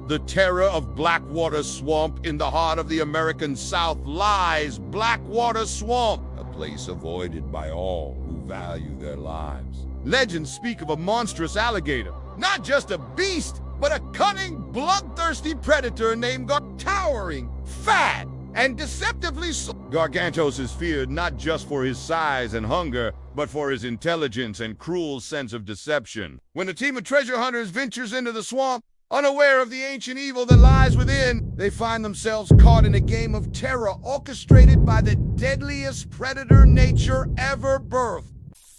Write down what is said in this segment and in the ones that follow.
the terror of Blackwater Swamp in the heart of the American South lies Blackwater Swamp, a place avoided by all who value their lives. Legends speak of a monstrous alligator, not just a beast, but a cunning, bloodthirsty predator named towering, fat, and deceptively Gargantos is feared not just for his size and hunger, but for his intelligence and cruel sense of deception. When a team of treasure hunters ventures into the swamp, unaware of the ancient evil that lies within, they find themselves caught in a game of terror orchestrated by the deadliest predator nature ever birthed.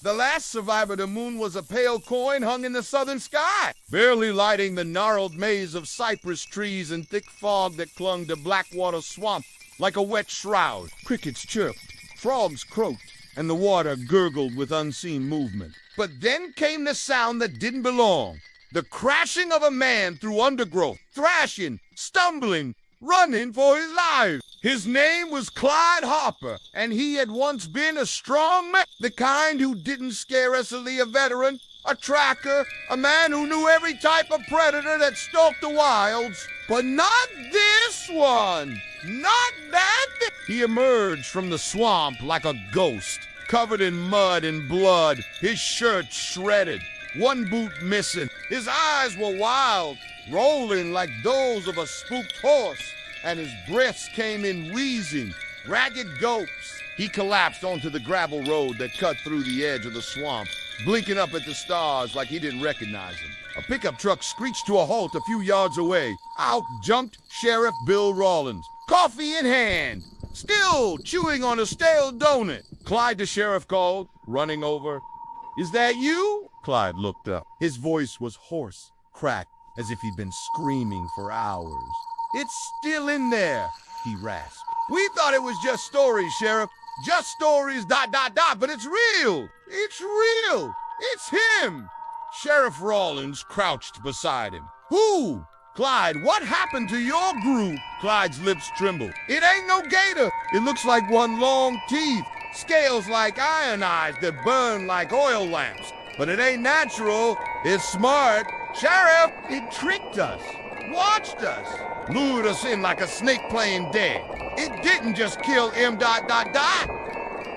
The last survivor to Moon was a pale coin hung in the southern sky, barely lighting the gnarled maze of cypress trees and thick fog that clung to Blackwater Swamp like a wet shroud. Crickets chirped, frogs croaked, and the water gurgled with unseen movement. But then came the sound that didn't belong. The crashing of a man through undergrowth, thrashing, stumbling, running for his life. His name was Clyde Harper, and he had once been a strong man, the kind who didn't scare easily, a veteran, a tracker, a man who knew every type of predator that stalked the wilds. But not this one! Not that! He emerged from the swamp like a ghost, covered in mud and blood, his shirt shredded, one boot missing. His eyes were wild, rolling like those of a spooked horse, and his breaths came in wheezing, ragged gulps. He collapsed onto the gravel road that cut through the edge of the swamp, blinking up at the stars like he didn't recognize him. A pickup truck screeched to a halt a few yards away. Out jumped Sheriff Bill Rawlins, coffee in hand, still chewing on a stale donut. Clyde, the sheriff called, running over. "Is that you?" Clyde looked up. His voice was hoarse, cracked, as if he'd been screaming for hours. "It's still in there," he rasped. "We thought it was just stories, Sheriff. Just stories, ... but it's real. It's real. It's him." Sheriff Rawlins crouched beside him. "Who?" "Clyde, what happened to your group?" Clyde's lips trembled. "It ain't no gator. It looks like one long teeth, scales like ironized that burn like oil lamps. But it ain't natural. It's smart. Sheriff, it tricked us, watched us, lured us in like a snake playing dead. It didn't just kill M...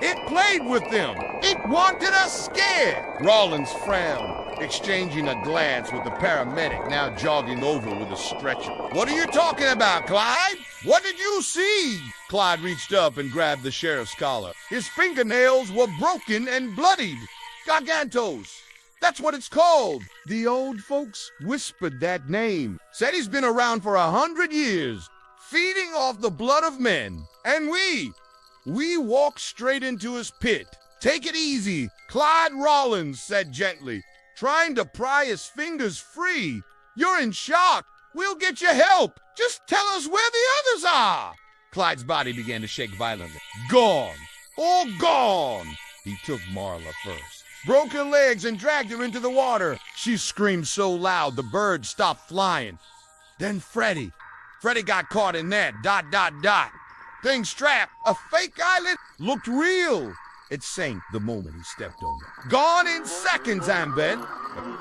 It played with them. It wanted us scared." Rawlins frowned, exchanging a glance with the paramedic now jogging over with a stretcher. "What are you talking about, Clyde? What did you see?" Clyde reached up and grabbed the sheriff's collar. His fingernails were broken and bloodied. "Gargantos. That's what it's called. The old folks whispered that name. Said he's been around for 100 years, feeding off the blood of men. And we walked straight into his pit. Take it easy," Clyde Rawlins said gently, trying to pry his fingers free. "You're in shock. We'll get you help. Just tell us where the others are." Clyde's body began to shake violently. "Gone. All gone." He took Marla first, broke her legs and dragged her into the water. She screamed so loud the birds stopped flying. Then Freddie got caught in that ... Thing strapped, a fake island, looked real. It sank the moment he stepped on it. Gone in seconds, Ambet.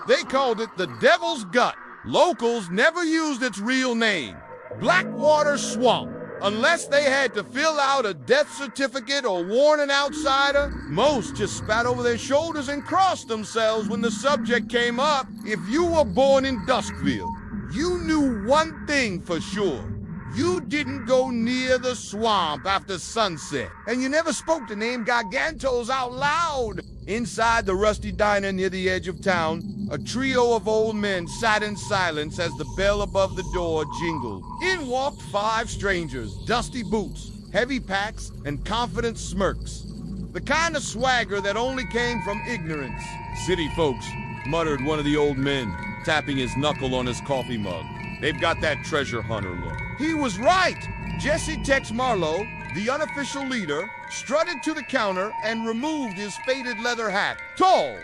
They called it the Devil's Gut. Locals never used its real name, Blackwater Swamp, unless they had to fill out a death certificate or warn an outsider. Most just spat over their shoulders and crossed themselves when the subject came up. If you were born in Duskville, you knew one thing for sure. You didn't go near the swamp after sunset, and you never spoke the name Gargantos out loud. Inside the rusty diner near the edge of town, a trio of old men sat in silence as the bell above the door jingled. In walked 5 strangers, dusty boots, heavy packs, and confident smirks. The kind of swagger that only came from ignorance. "City folks," muttered one of the old men, tapping his knuckle on his coffee mug. "They've got that treasure hunter look." He was right. Jesse Tex Marlowe, the unofficial leader, strutted to the counter and removed his faded leather hat. Tall,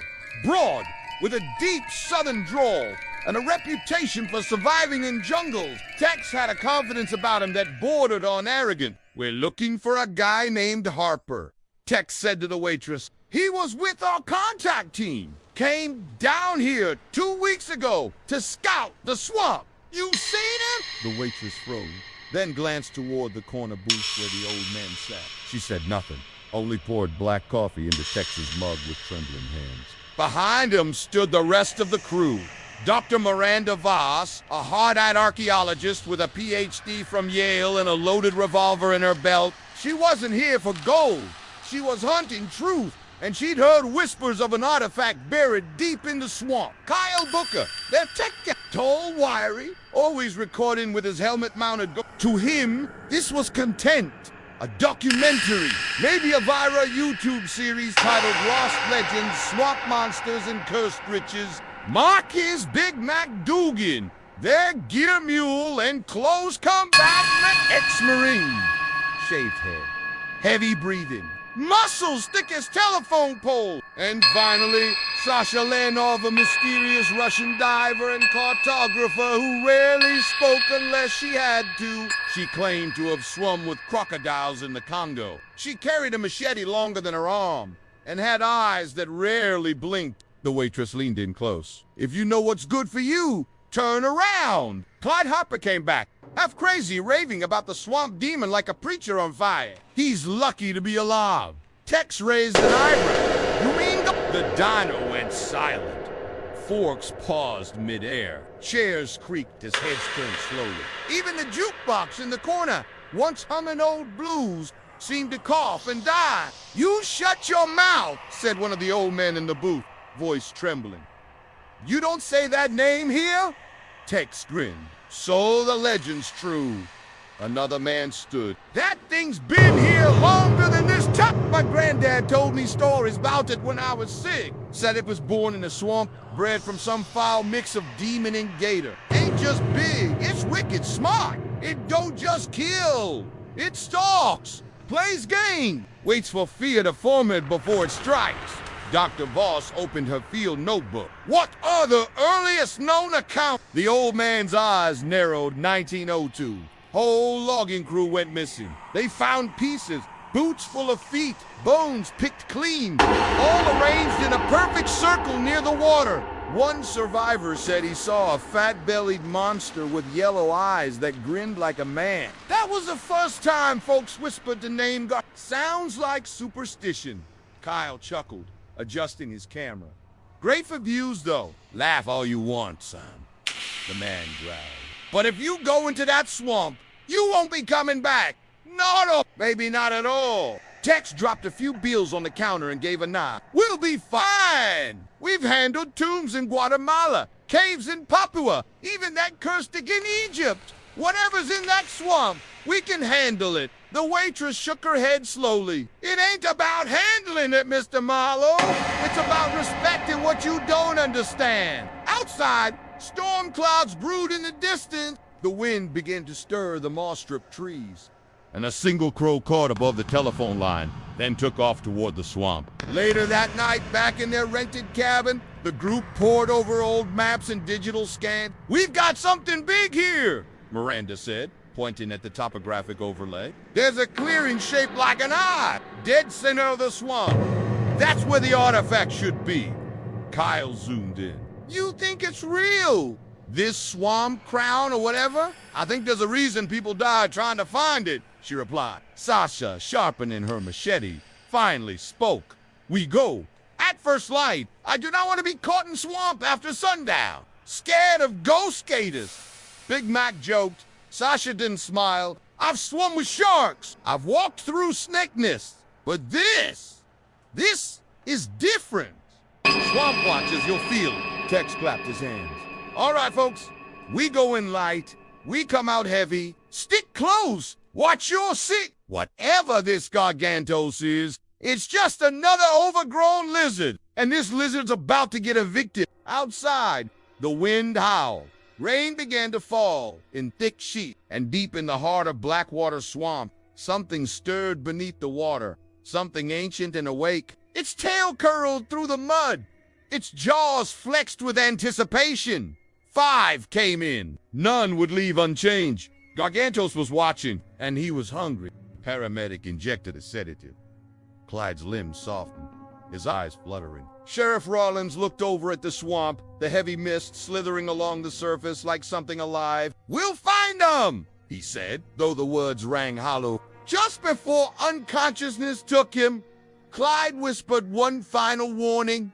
broad, with a deep southern drawl and a reputation for surviving in jungles. Tex had a confidence about him that bordered on arrogant. "We're looking for a guy named Harper," Tex said to the waitress. "He was with our contact team. Came down here 2 weeks ago to scout the swamp. You seen him? The waitress froze, then glanced toward the corner booth where the old man sat. She said nothing, only poured black coffee into Tex's mug with trembling hands. Behind him stood the rest of the crew. Dr. Miranda Voss, a hard-eyed archaeologist with a PhD from Yale and a loaded revolver in her belt. She wasn't here for gold. She was hunting truth, and she'd heard whispers of an artifact buried deep in the swamp. Kyle Booker, their tech guy, tall, wiry, always recording with his helmet-mounted gun. To him, this was content. A documentary, maybe a viral YouTube series titled Lost Legends, Swamp Monsters, and Cursed Riches. Mark is Big Mac Dugan, their gear mule and close combat ex-Marine. Shaved head, heavy breathing, muscles thick as telephone pole. And finally, Sasha Lenov, a mysterious Russian diver and cartographer who rarely spoke unless she had to. She claimed to have swum with crocodiles in the Congo. She carried a machete longer than her arm and had eyes that rarely blinked. The waitress leaned in close. If you know what's good for you, turn around. Clyde Harper came back, half crazy, raving about the swamp demon like a preacher on fire. He's lucky to be alive. Tex raised an eyebrow. You mean the diner went silent. Forks paused midair. Chairs creaked as heads turned slowly. Even the jukebox in the corner, once humming old blues, seemed to cough and die. You shut your mouth, said one of the old men in the booth, voice trembling. You don't say that name here? Tex grinned. So the legend's true. Another man stood. That thing's been here longer than this time. My granddad told me stories about it when I was sick. Said it was born in a swamp, bred from some foul mix of demon and gator. Ain't just big, it's wicked smart. It don't just kill. It stalks, plays game, waits for fear to form it before it strikes. Dr. Voss opened her field notebook. What are the earliest known accounts? The old man's eyes narrowed. 1902. Whole logging crew went missing. They found pieces, boots full of feet, bones picked clean, all arranged in a perfect circle near the water. One survivor said he saw a fat-bellied monster with yellow eyes that grinned like a man. That was the first time folks whispered the name God. Sounds like superstition. Kyle chuckled, adjusting his camera. Great for views, though. Laugh all you want, son, the man growled. But if you go into that swamp, you won't be coming back. No, maybe not at all. Tex dropped a few bills on the counter and gave a nod. We'll be fine. We've handled tombs in Guatemala, caves in Papua, even that cursed stick in Egypt. Whatever's in that swamp, we can handle it. The waitress shook her head slowly. It ain't about handling it, Mr. Marlowe. It's about respecting what you don't understand. Outside, storm clouds brewed in the distance. The wind began to stir the moss-stripped trees. And a single crow caught above the telephone line, then took off toward the swamp. Later that night, back in their rented cabin, the group pored over old maps and digital scans. We've got something big here, Miranda said, pointing at the topographic overlay. There's a clearing shaped like an eye, dead center of the swamp. That's where the artifact should be. Kyle zoomed in. You think it's real? This swamp crown or whatever? I think there's a reason people died trying to find it, she replied. Sasha, sharpening her machete, finally spoke. We go. At first light, I do not want to be caught in swamp after sundown. Scared of ghost gators. Big Mac joked. Sasha didn't smile. I've swum with sharks. I've walked through snake nests. But this is different. Swamp watchers, you'll feel it. Tex clapped his hands. All right, folks. We go in light. We come out heavy. Stick close. Watch your six. Whatever this Gargantos is, it's just another overgrown lizard. And this lizard's about to get evicted. Outside, the wind howled. Rain began to fall in thick sheets, and deep in the heart of Blackwater Swamp, something stirred beneath the water, something ancient and awake. Its tail curled through the mud, its jaws flexed with anticipation. 5 came in. None would leave unchanged. Gargantos was watching, and he was hungry. Paramedic injected a sedative. Clyde's limbs softened, his eyes fluttering. Sheriff Rawlins looked over at the swamp, the heavy mist slithering along the surface like something alive. "We'll find them," he said, though the words rang hollow. Just before unconsciousness took him, Clyde whispered one final warning.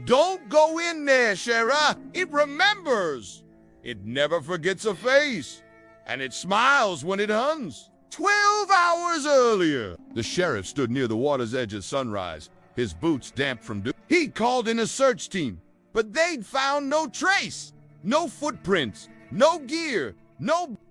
"Don't go in there, Sheriff. It remembers. It never forgets a face, and it smiles when it hunts." 12 hours earlier, the sheriff stood near the water's edge at sunrise, his boots damp from dew. He'd called in a search team, but they'd found no trace, no footprints, no gear,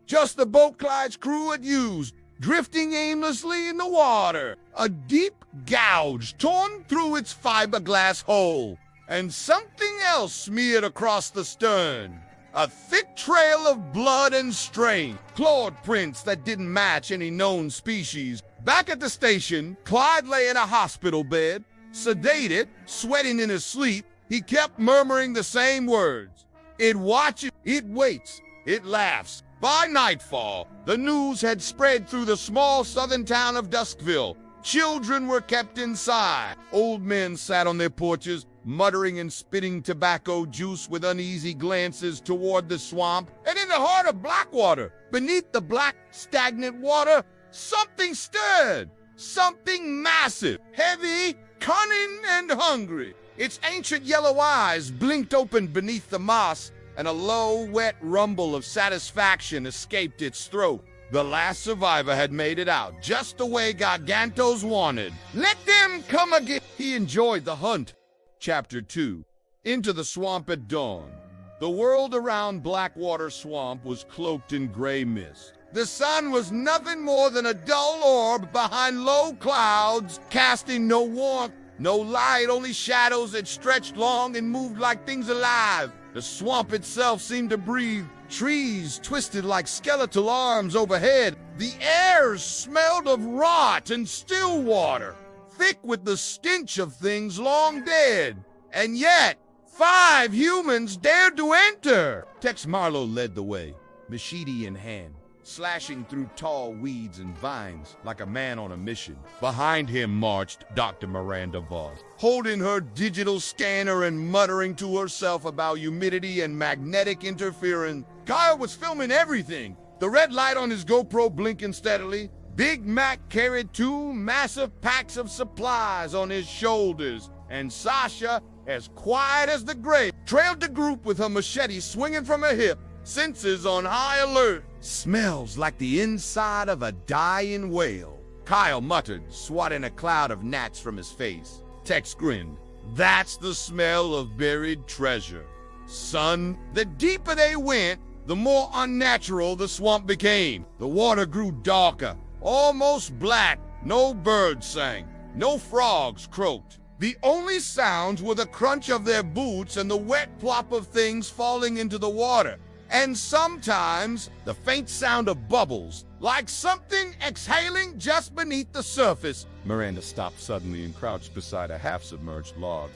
just the boat Clyde's crew had used, drifting aimlessly in the water. A deep gouge torn through its fiberglass hull, and something else smeared across the stern. A thick trail of blood and strain, clawed prints that didn't match any known species. Back at the station, Clyde lay in a hospital bed, sedated, sweating in his sleep. He kept murmuring the same words. It watches, it waits, it laughs. By nightfall, the news had spread through the small southern town of Duskville. Children were kept inside. Old men sat on their porches, muttering and spitting tobacco juice with uneasy glances toward the swamp. And in the heart of Blackwater, beneath the black, stagnant water, something stirred. Something massive, heavy, cunning, and hungry. Its ancient yellow eyes blinked open beneath the moss, and a low, wet rumble of satisfaction escaped its throat. The last survivor had made it out, just the way Gargantos wanted. Let them come again. He enjoyed the hunt. Chapter 2. Into the swamp at dawn. The world around Blackwater Swamp was cloaked in gray mist. The sun was nothing more than a dull orb behind low clouds, casting no warmth, no light, only shadows that stretched long and moved like things alive. The swamp itself seemed to breathe. Trees twisted like skeletal arms overhead. The air smelled of rot and still water, thick with the stench of things long dead. And yet, 5 humans dared to enter. Tex Marlowe led the way, machete in hand, slashing through tall weeds and vines like a man on a mission. Behind him marched Dr. Miranda Voss, holding her digital scanner and muttering to herself about humidity and magnetic interference. Kyle was filming everything, the red light on his GoPro blinking steadily. Big Mac carried 2 massive packs of supplies on his shoulders, and Sasha, as quiet as the grave, trailed the group with her machete swinging from her hip, senses on high alert. Smells like the inside of a dying whale, Kyle muttered, swatting a cloud of gnats from his face. Tex grinned. That's the smell of buried treasure. Son, the deeper they went, the more unnatural the swamp became. The water grew darker, almost black. No birds sang, no frogs croaked. The only sounds were the crunch of their boots and the wet plop of things falling into the water. And sometimes the faint sound of bubbles, like something exhaling just beneath the surface. Miranda stopped suddenly and crouched beside a half-submerged log.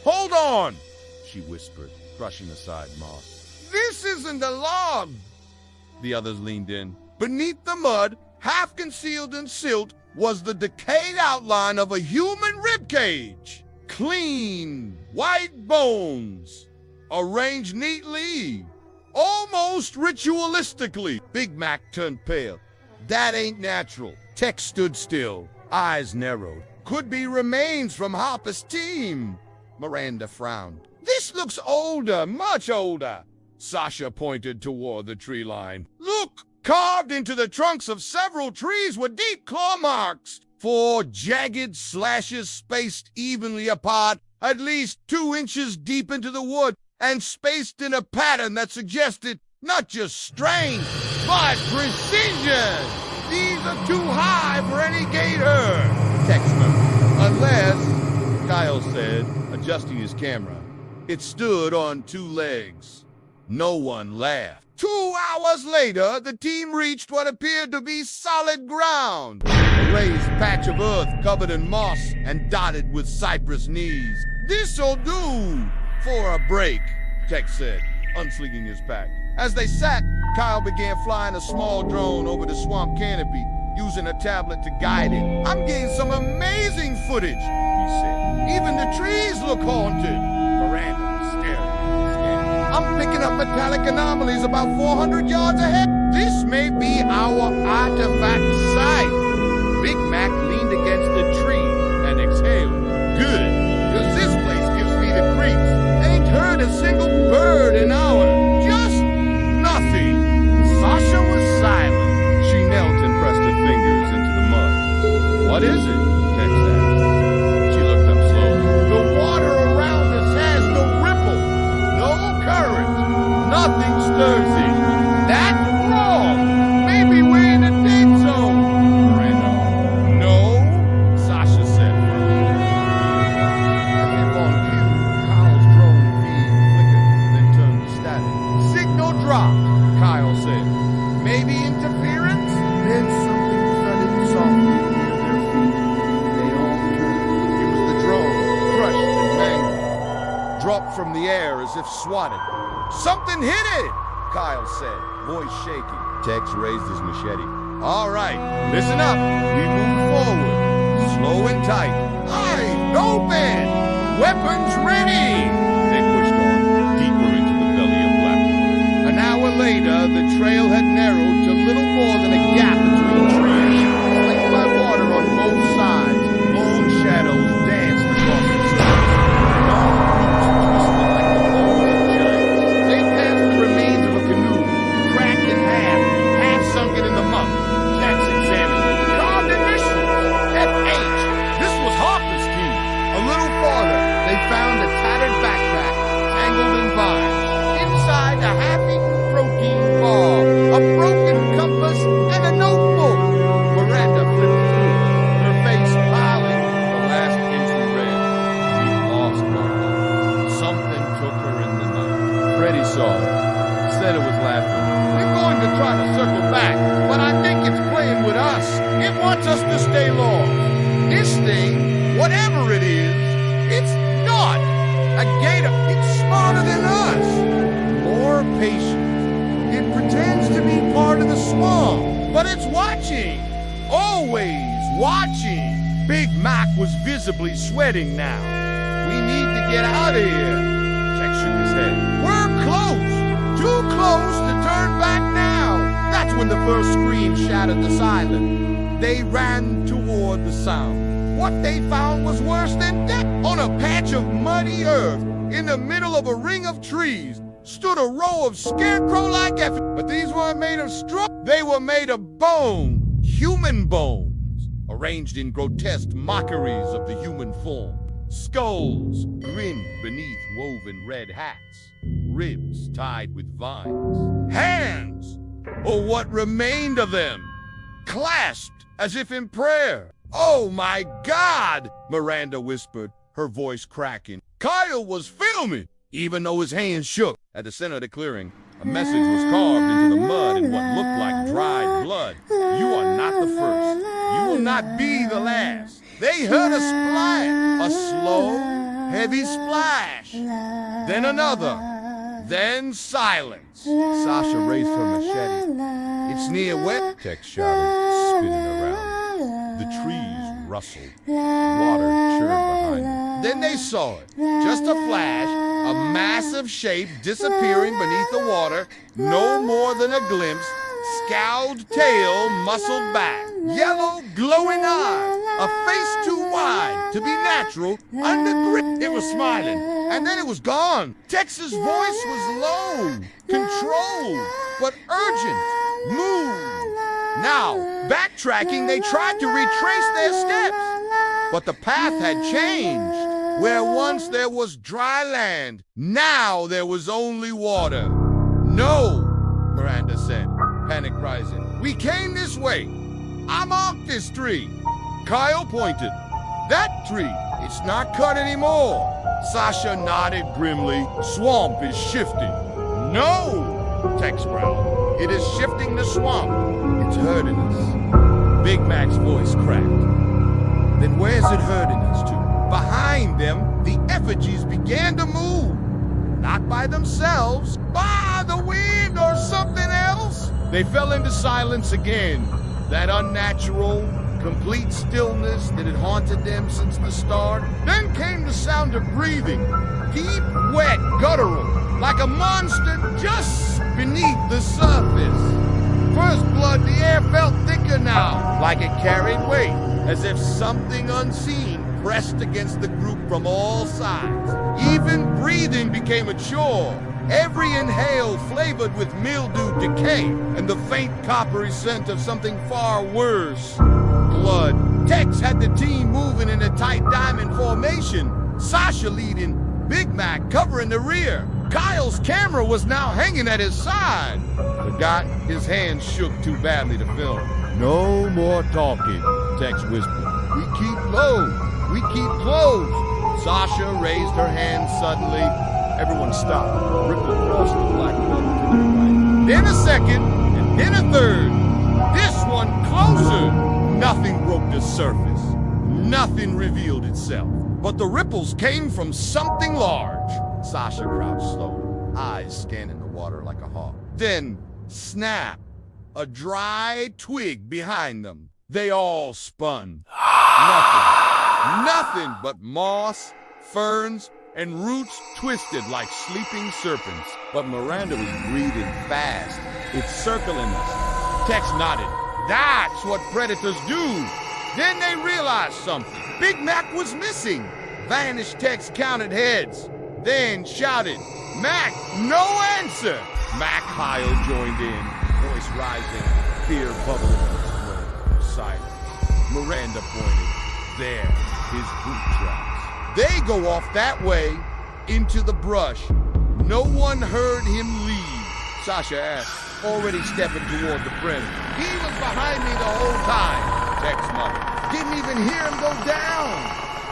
"Hold on," she whispered, brushing aside moss. "This isn't a log." The others leaned in. Beneath the mud, half concealed in silt, was the decayed outline of a human ribcage. Clean, white bones, arranged neatly, almost ritualistically. Big Mac turned pale. That ain't natural. Tex stood still, eyes narrowed. Could be remains from Harper's team. Miranda frowned. This looks older, much older. Sasha pointed toward the tree line. Look! Carved into the trunks of several trees were deep claw marks. 4 jagged slashes spaced evenly apart, at least 2 inches deep into the wood, and spaced in a pattern that suggested not just strength, but precision. These are too high for any gator. Tex murmured. Unless, Kyle said, adjusting his camera, it stood on 2 legs. No one laughed. 2 hours later, the team reached what appeared to be solid ground. A raised patch of earth covered in moss and dotted with cypress knees. This'll do for a break, Tex said, unslinging his pack. As they sat, Kyle began flying a small drone over the swamp canopy. using a tablet to guide it. I'm getting some amazing footage, he said. Even the trees look haunted. Miranda was staring. I'm picking up metallic anomalies about 400 yards ahead. This may be our artifact site. Big Mac leaned against a tree and exhaled. Good, because this place gives me the creeps. Ain't heard a single bird in hours. Just nothing. Sasha was silent. She knelt and pressed her fingers into the mud. What is it? Tex asked. She looked up slowly. The water around us has no ripple, no current. Nothing stirs it. That's wrong. Maybe we're in a dead zone. Miranda. No, Sasha said. As if on cue, Kyle's drone feed flickered, then turned to static. Signal dropped, Kyle said. Maybe interference? Then something thudded softly near their feet. They all turned. It was the drone, crushed and mangled, dropped from the air as if swatted. Something hit it, Kyle said, voice shaking. Tex raised his machete. All right, listen up. We move forward, slow and tight. Eyes open, weapons ready. They pushed on, deeper into the belly of Blackwater. An hour later, the trail had narrowed to little more than a gap between trees, flanked by water on both sides. Long shadows danced across the surface. Long roots twisted like the bones of giants. They passed the remains of a canoe, cracked in half sunken in the muck. Tex examined it. Carved initials. F.H. This was Harper's team. A little farther, they found a tattered backpack, tangled in vines. Inside, a half-eaten protein bar, a broken compass, and a notebook. Miranda flipped through, her face piling, the last entry read, "We lost Martha. Something took her in the night." Freddie saw it, said it was laughing. We're going to try to circle back, but I think it's playing with us. It wants us to stay lost. This thing, whatever it is, it's not a gator. It's smarter than us. More patient. It pretends to be part of the swamp, but it's watching. Always watching. Big Mac was visibly sweating now. We need to get out of here. Tex shook his head. We're close. Too close to turn back now. That's when the first scream shattered the silence. They ran toward the sound. What they found was worse than death. On a patch of muddy earth, in the middle of a ring of trees, stood a row of scarecrow-like efforts. But these weren't made of straw. They were made of bone, human bones, arranged in grotesque mockeries of the human form. Skulls grinned beneath woven red hats, ribs tied with vines. Hands, or what remained of them, clasped as if in prayer. Oh my God, Miranda whispered, her voice cracking. Kyle was filming, even though his hands shook. At the center of the clearing, a message was carved into the mud in what looked like dried blood. You are not the first. You will not be the last. They heard a splash, a slow, heavy splash. Then another. Then silence. Sasha raised her machete. It's near wet, Tex shouted, spinning around. The trees rustled. Water churned behind them. Then they saw it. Just a flash, a massive shape disappearing beneath the water, no more than a glimpse, scowled tail muscled back, yellow glowing eyes, a face too wide to be natural, under grip. It was smiling, and then it was gone. Tex's voice was low, controlled, but urgent. Move. Now, backtracking, they tried to retrace their steps, but the path had changed. Where once there was dry land, now there was only water. No, Miranda said, panic rising. We came this way. I marked this tree. Kyle pointed. That tree, it's not cut anymore. Sasha nodded grimly. Swamp is shifting. No, Tex growled. It is shifting the swamp. It's hurting us. Big Mac's voice cracked. Then where's it hurting us to? Behind them, the effigies began to move. Not by themselves, by the wind or something else. They fell into silence again. That unnatural, complete stillness that had haunted them since the start. Then came the sound of breathing, deep, wet, guttural, like a monster just beneath the surface. First blood, the air felt thicker now, like it carried weight, as if something unseen pressed against the group from all sides. Even breathing became a chore. Every inhale flavored with mildew decay and the faint coppery scent of something far worse. Blood. Tex had the team moving in a tight diamond formation. Sasha leading, Big Mac covering the rear. Kyle's camera was now hanging at his side. Forgot his hands shook too badly to film. No more talking, Tex whispered. We keep low. We keep close. Sasha raised her hand suddenly. Everyone stopped. Ripple crossed the blackwater to their right. Then a second, and then a third. This one closer. Nothing broke the surface. Nothing revealed itself. But the ripples came from something large. Sasha crouched slowly, eyes scanning the water like a hawk. Then, snap, a dry twig behind them. They all spun. Nothing but moss, ferns, and roots twisted like sleeping serpents. But Miranda was breathing fast. It's circling us. Tex nodded. That's what predators do. Then they realized something. Big Mac was missing. Vanished Tex counted heads. Then shouted, Mac, no answer! Mac Heil joined in, voice rising, fear bubbling in his throat. Silence. Miranda pointed. There, his boot tracks. They go off that way, into the brush. No one heard him leave. Sasha asked, already stepping toward the friend. He was behind me the whole time, Tex muttered. Didn't even hear him go down.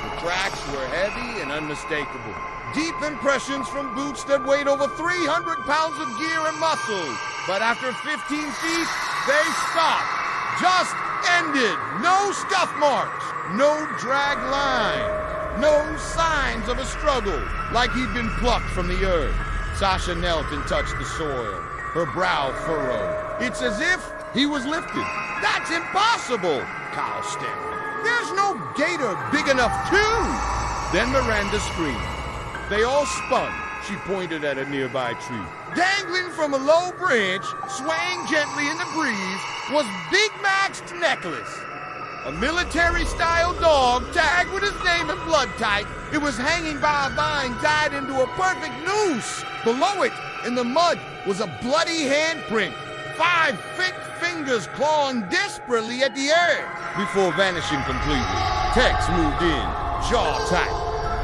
The tracks were heavy and unmistakable. Deep impressions from boots that weighed over 300 pounds of gear and muscle. But after 15 feet, they stopped. Just ended. No scuff marks. No drag line. No signs of a struggle, like he'd been plucked from the earth. Sasha knelt and touched the soil, her brow furrowed. It's as if he was lifted. That's impossible, Kyle stammered. There's no gator big enough to. Then Miranda screamed. They all spun. She pointed at a nearby tree. Dangling from a low branch, swaying gently in the breeze, was Big Mac's necklace. A military-style dog tagged with his name in blood type. It was hanging by a vine tied into a perfect noose. Below it, in the mud, was a bloody handprint. 5 thick fingers clawing desperately at the air before vanishing completely. Tex moved in, jaw tight.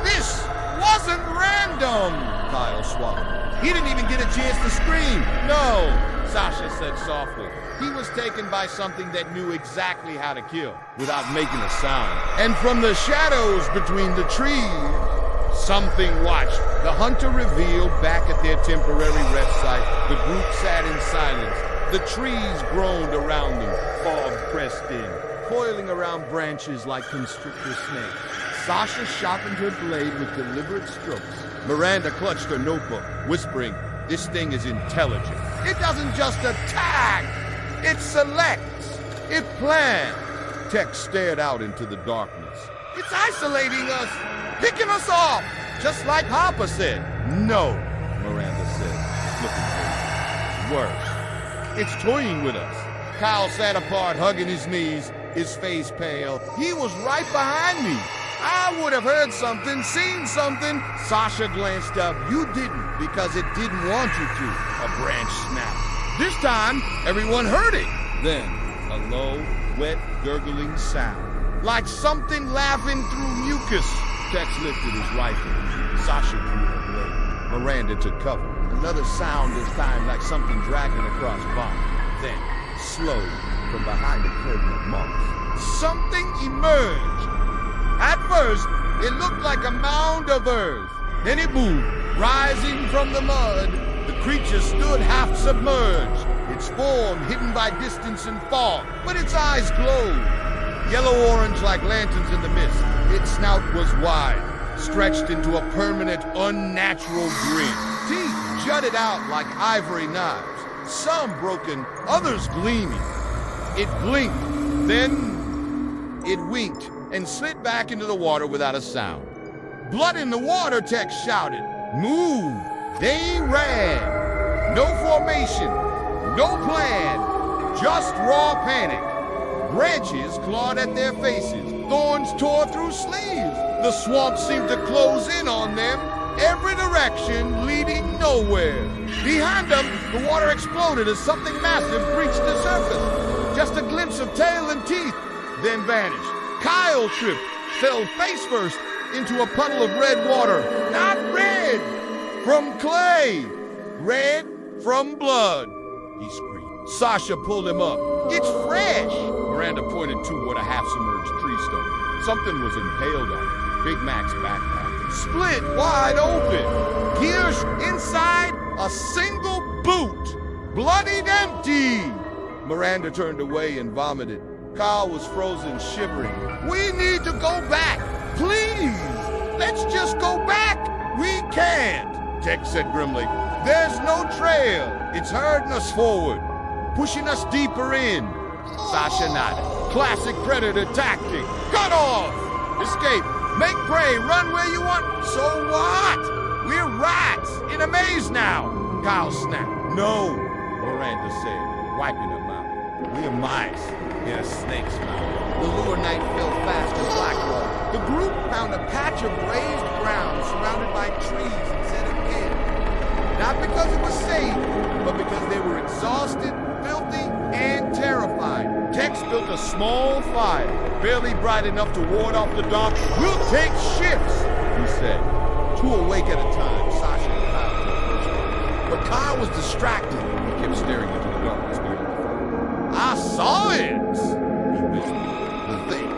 This wasn't random, Kyle swallowed. He didn't even get a chance to scream. No, Sasha said softly. He was taken by something that knew exactly how to kill without making a sound. And from the shadows between the trees, something watched. The hunter revealed back at their temporary rest site. The group sat in silence. The trees groaned around them, fog pressed in, coiling around branches like constrictor snakes. Sasha sharpened her blade with deliberate strokes. Miranda clutched her notebook, whispering, this thing is intelligent. It doesn't just attack, it selects, it plans. Tex stared out into the darkness. It's isolating us, picking us off, just like Harper said. No, Miranda said, flipping her. Worse. It's toying with us. Kyle sat apart, hugging his knees, his face pale. He was right behind me. I would have heard something, seen something. Sasha glanced up. You didn't, because it didn't want you to. A branch snapped. This time, everyone heard it. Then, a low, wet, gurgling sound. Like something laughing through mucus. Tex lifted his rifle. Sasha drew her blade. Miranda took cover. Another sound this time, like something dragging across bond. Then, slowly, from behind a curtain of moss, something emerged. At first, it looked like a mound of earth. Then it moved, rising from the mud. The creature stood half submerged, its form hidden by distance and fog, but its eyes glowed, yellow-orange like lanterns in the mist. Its snout was wide, stretched into a permanent, unnatural grin. Teeth jutted out like ivory knives, some broken, others gleaming. It blinked, then it winked and slid back into the water without a sound. "Blood in the water," Tex shouted. "Move!" They ran. No formation, no plan, just raw panic. Branches clawed at their faces. Thorns tore through sleeves. The swamp seemed to close in on them, every direction leading nowhere. Behind them, the water exploded as something massive breached the surface. Just a glimpse of tail and teeth, then vanished. Kyle tripped, fell face first into a puddle of red water. Not red, from clay. Red from blood, he screamed. Sasha pulled him up. "It's fresh!" Miranda pointed toward a half-submerged tree stump. Something was impaled on it. Big Mac's backpack, split wide open. Gears inside, a single boot. Bloodied empty. Miranda turned away and vomited. Kyle was frozen, shivering. "We need to go back. Please, let's just go back." "We can't," Tex said grimly. "There's no trail. It's herding us forward, pushing us deeper in." Sasha nodded. Classic predator tactic. Cut off! Escape. Make prey. Run where you want. So what? We're rats in a maze now. Kyle snapped. "No," Miranda said, wiping her mouth. "We're mice in a snake's mouth." The lure night fell fast as blackwater. The group found a patch of raised ground surrounded by trees and set up camp. Not because it was safe, but because they were exhausted, filthy, and terrified. Tex built a small fire, barely bright enough to ward off the dark. "We'll take shifts," he said. 2 awake at a time, Sasha and Kyle took first one. But Kyle was distracted. He kept staring into the darkness beyond the fire. "I saw it," he whispered. "The thing."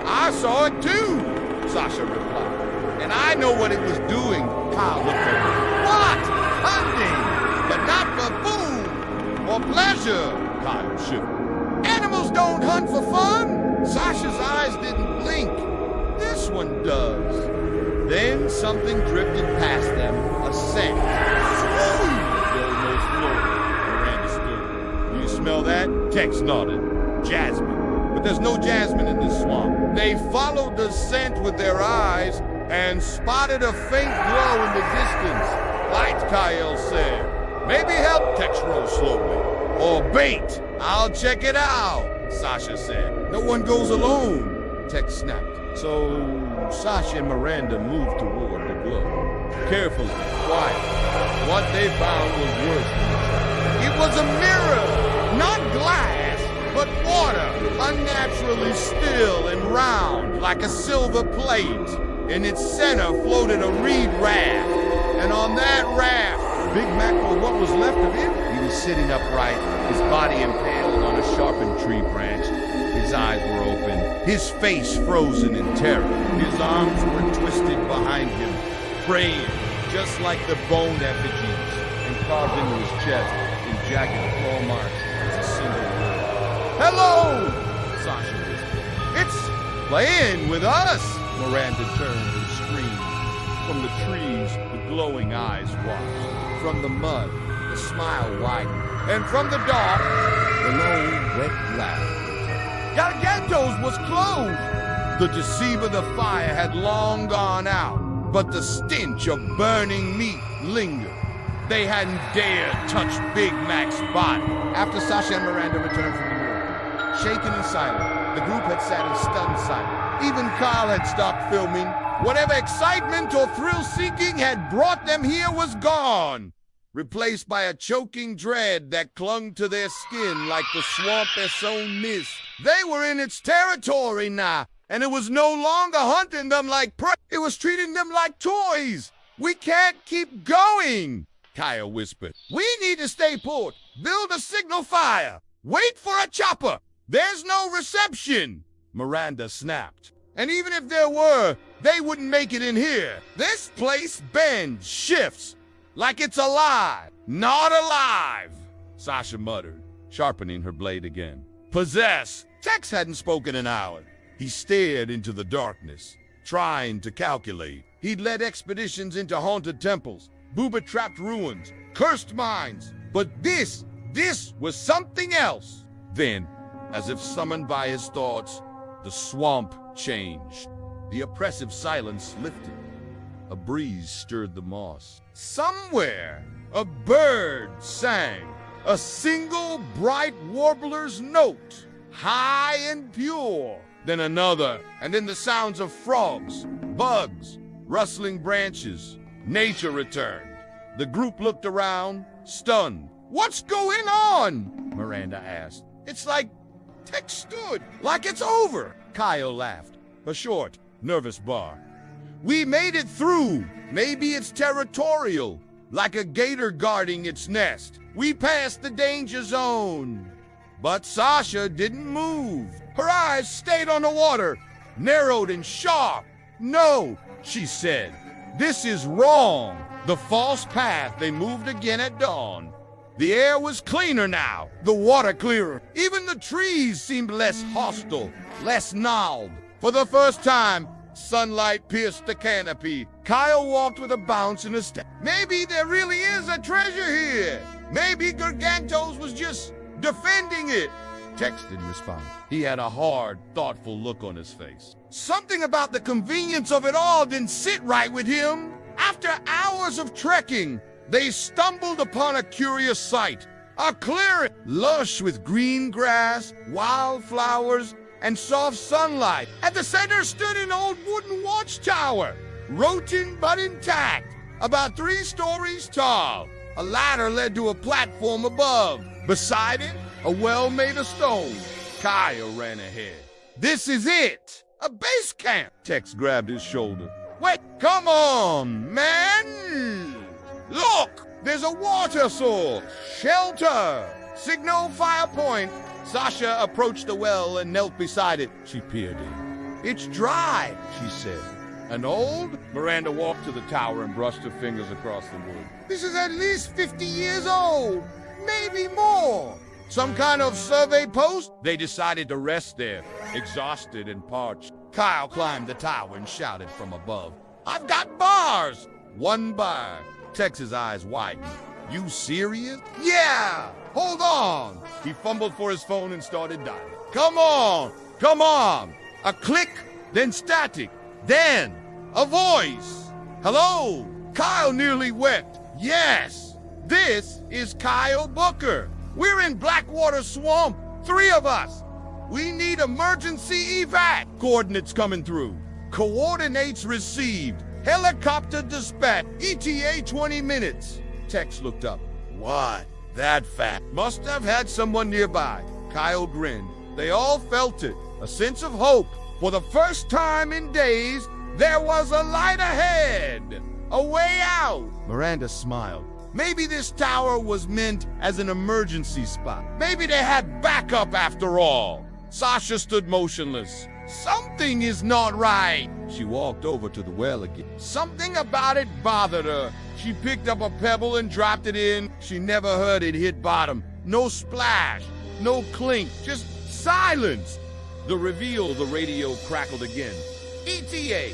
"I saw it too," Sasha replied. "And I know what it was doing." Kyle looked at her. "What? Hunting, but not for food or pleasure," Kyle shivered. "Animals don't hunt for fun." Sasha's eyes didn't blink. "This one does." Then something drifted past them, a scent. "Swoop!" They almost floated. Miranda stirred. "Do you smell that?" Tex nodded. "Jasmine. But there's no jasmine in this swamp." They followed the scent with their eyes and spotted a faint glow in the distance. "Light," Kyle said. "Maybe help," Tex rose slowly. "Or bait." "I'll check it out," Sasha said. "No one goes alone," Tex snapped. So Sasha and Miranda moved toward the glow. Carefully, quiet. What they found was worse than a trap. It was a mirror, not glass, but water, unnaturally still and round, like a silver plate. In its center floated a reed raft, and on that raft, Big Mac, or what was left of him, he was sitting upright, his body impaled on a sharpened tree branch. His eyes were open, his face frozen in terror. His arms were twisted behind him, praying, just like the bone effigies, and carved into his chest, in jagged claw marks, was a single word. "Hello!" Sasha whispered. "It's playing with us!" Miranda turned and screamed. From the trees, the glowing eyes watched. From the mud, the smile widened. And from the dark, the low, wet laugh. Garganto's was closed! The deceiver, the fire, had long gone out, but the stench of burning meat lingered. They hadn't dared touch Big Mac's body. After Sasha and Miranda returned from the miracle, shaken and silent, the group had sat in stunned silence. Even Kyle had stopped filming. Whatever excitement or thrill-seeking had brought them here was gone, replaced by a choking dread that clung to their skin like the swamp that's own mist. They were in its territory now, and it was no longer hunting them like prey. It was treating them like toys. "We can't keep going," Kyle whispered. "We need to stay put, build a signal fire, wait for a chopper. There's no reception," Miranda snapped. "And even if there were, they wouldn't make it in here. This place bends, shifts, like it's alive." "Not alive," Sasha muttered, sharpening her blade again. "Possessed." Tex hadn't spoken an hour. He stared into the darkness, trying to calculate. He'd led expeditions into haunted temples, booby-trapped ruins, cursed mines. But this was something else. Then As if summoned by his thoughts, the swamp changed. The oppressive silence lifted. A breeze stirred the moss. Somewhere, a bird sang, a single bright warbler's note, high and pure. Then another, and then the sounds of frogs, bugs, rustling branches. Nature returned. The group looked around, stunned. "What's going on?" Miranda asked. "It's like Tex stood, like it's over." Kyle laughed, a short, nervous bar. "We made it through. Maybe it's territorial, like a gator guarding its nest. We passed the danger zone." But Sasha didn't move. Her eyes stayed on the water, narrowed and sharp. "No," she said. "This is wrong." The false path. They moved again at dawn. The air was cleaner now, the water clearer. Even the trees seemed less hostile, less gnarled. For the first time, sunlight pierced the canopy. Kyle walked with a bounce and a step. Maybe there really is a treasure here. Maybe Gargantos was just defending it. Tex didn't respond. He had a hard, thoughtful look on his face. Something about the convenience of it all didn't sit right with him. After hours of trekking, they stumbled upon a curious sight. A clearing, lush with green grass, wildflowers, and soft sunlight. At the center stood an old wooden watchtower, rotten but intact, about 3 stories tall. A ladder led to a platform above. Beside it, a well made of stone. Kyle ran ahead. "This is it! A base camp!" Tex grabbed his shoulder. "Wait, come on, man! Look, there's a water source, shelter, signal fire point." Sasha approached the well and knelt beside it. She peered in. "It's dry," she said. "And old?" Miranda walked to the tower and brushed her fingers across the wood. "This is at least 50 years old, maybe more. Some kind of survey post?" They decided to rest there, exhausted and parched. Kyle climbed the tower and shouted from above, "I've got bars!" "1 bar." Tex's eyes widened. "You serious?" "Yeah! Hold on!" He fumbled for his phone and started dialing. Come on! Come on! A click, then static, then a voice. "Hello?" Kyle nearly wept. "Yes, this is Kyle Booker. We're in Blackwater Swamp, 3 of us. We need emergency evac. Coordinates coming through. Coordinates received. Helicopter dispatch. ETA 20 minutes. Tex looked up. "What? That fat? Must have had someone nearby." Kyle grinned. They all felt it. A sense of hope. For the first time in days, there was a light ahead. A way out. Miranda smiled. Maybe this tower was meant as an emergency spot. Maybe they had backup after all. Sasha stood motionless. Something is not right. She walked over to the well again. Something about it bothered her. She picked up a pebble and dropped it in. She never heard it hit bottom. No splash, no clink, just silence. The radio crackled again. ETA,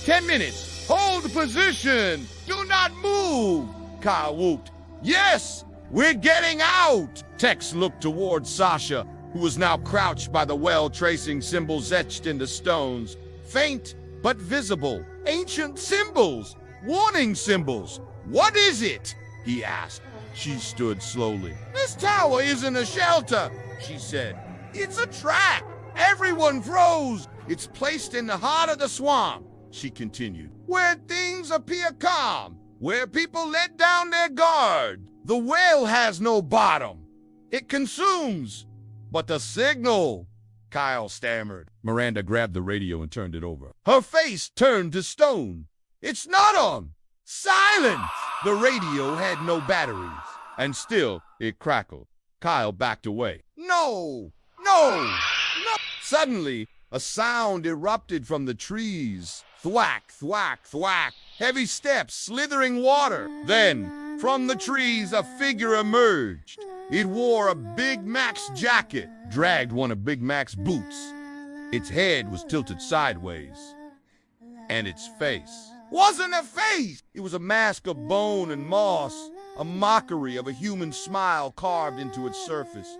10 minutes. Hold position. Do not move. Kyle whooped. "Yes, we're getting out!" Tex looked toward Sasha, who was now crouched by the well, tracing symbols etched into stones. Faint, but visible. Ancient symbols. Warning symbols. "What is it?" he asked. She stood slowly. "This tower isn't a shelter," she said. "It's a trap. Everyone froze. It's placed in the heart of the swamp," she continued, "where things appear calm. Where people let down their guard. The well has no bottom. It consumes. But the signal," Kyle stammered. Miranda grabbed the radio and turned it over. Her face turned to stone. "It's not on. Silence!" The radio had no batteries, and still it crackled. Kyle backed away. No! No! No! Suddenly, a sound erupted from the trees. Thwack, thwack, thwack. Heavy steps, slithering water. Then, from the trees, a figure emerged. It wore a Big Mac's jacket, dragged one of Big Mac's boots. Its head was tilted sideways. And its face wasn't a face. It was a mask of bone and moss, a mockery of a human smile carved into its surface.